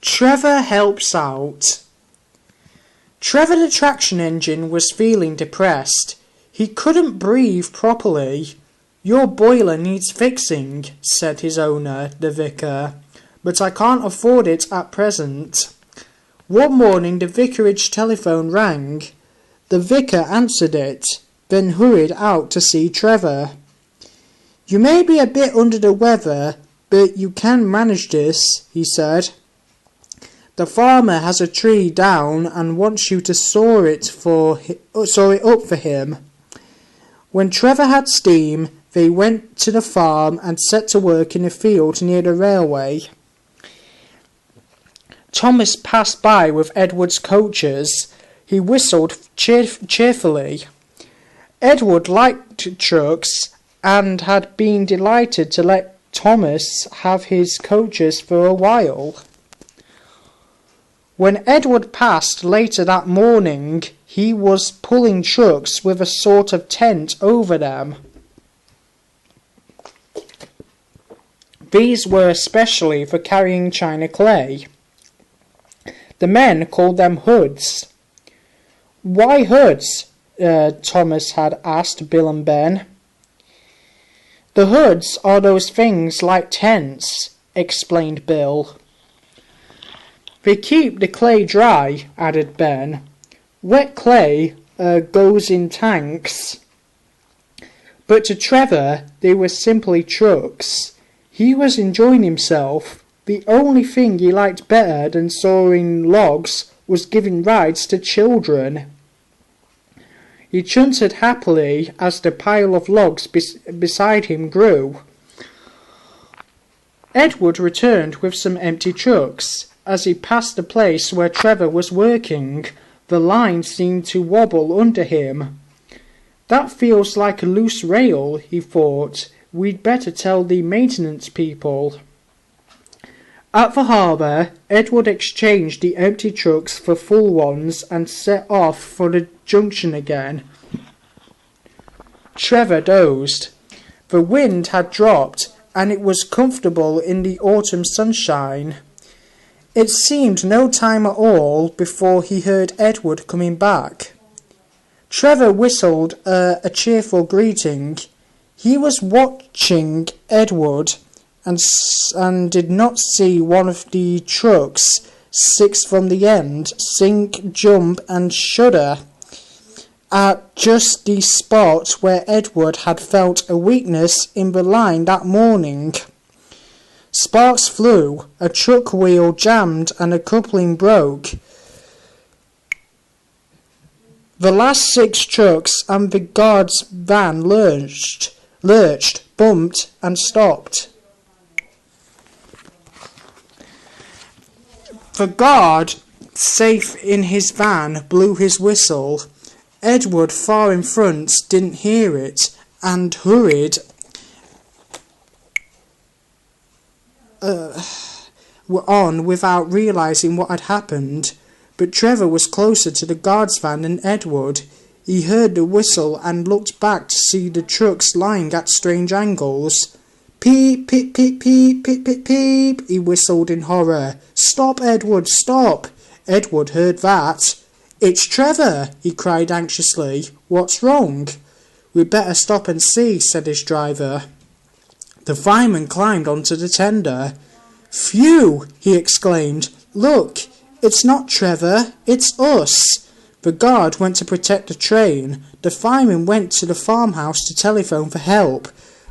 Trevor helps out. Trevor the traction engine was feeling depressed. He couldn't breathe properly. "Your boiler needs fixing," said his owner, the vicar, "but I can't afford it at present." One morning the vicarage telephone rang. The vicar answered it, then hurried out to see Trevor. "You may be a bit under the weather, but you can manage this," he said. "The farmer has a tree down and wants you to saw it up for him." When Trevor had steam, they went to the farm and set to work in a field near the railway. Thomas passed by with Edward's coaches. He whistled cheerfully. Edward liked trucks and had been delighted to let Thomas have his coaches for a while. When Edward passed later that morning, he was pulling trucks with a sort of tent over them. These were especially for carrying china clay. The men called them hoods. "Why hoods?" Thomas had asked Bill and Ben. "The hoods are those things like tents," explained Bill. "They keep the clay dry," added Ben. "Wet clay goes in tanks." But to Trevor they were simply trucks. He was enjoying himself. The only thing he liked better than sawing logs was giving rides to children. He chunted happily as the pile of logs beside him grew. Edward returned with some empty trucks. As he passed the place where Trevor was working, the line seemed to wobble under him. "That feels like a loose rail," he thought. "We'd better tell the maintenance people." At the harbour, Edward exchanged the empty trucks for full ones and set off for the junction again. Trevor dozed. The wind had dropped, and it was comfortable in the autumn sunshine. It seemed no time at all before he heard Edward coming back. Trevor whistled a cheerful greeting. He was watching Edward and did not see one of the trucks, 6 from the end, sink, jump and shudder at just the spot where Edward had felt a weakness in the line that morning. Sparks flew, a truck wheel jammed and a coupling broke. The last 6 trucks and the guard's van lurched, bumped and stopped. The guard, safe in his van, blew his whistle. Edward, far in front, didn't hear it and hurried on without realising what had happened. But Trevor was closer to the guard's van than Edward. He heard the whistle and looked back to see the trucks lying at strange angles. "Peep, peep, peep, peep, peep, peep, peep," he whistled in horror. "Stop, Edward, stop!" Edward heard that. "It's Trevor," he cried anxiously. "What's wrong?" "We'd better stop and see," said his driver. The fireman climbed onto the tender. "Phew!" he exclaimed. "Look, it's not Trevor, it's us." The guard went to protect the train. The fireman went to the farmhouse to telephone for help,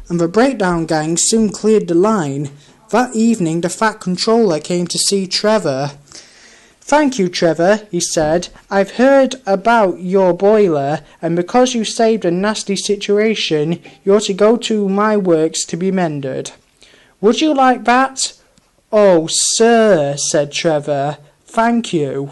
and the breakdown gang soon cleared the line. That evening the Fat Controller came to see Trevor. "Thank you, Trevor," he said. "I've heard about your boiler, and because you saved a nasty situation, you're to go to my works to be mended. Would you like that?" "Oh, sir," said Trevor, "thank you."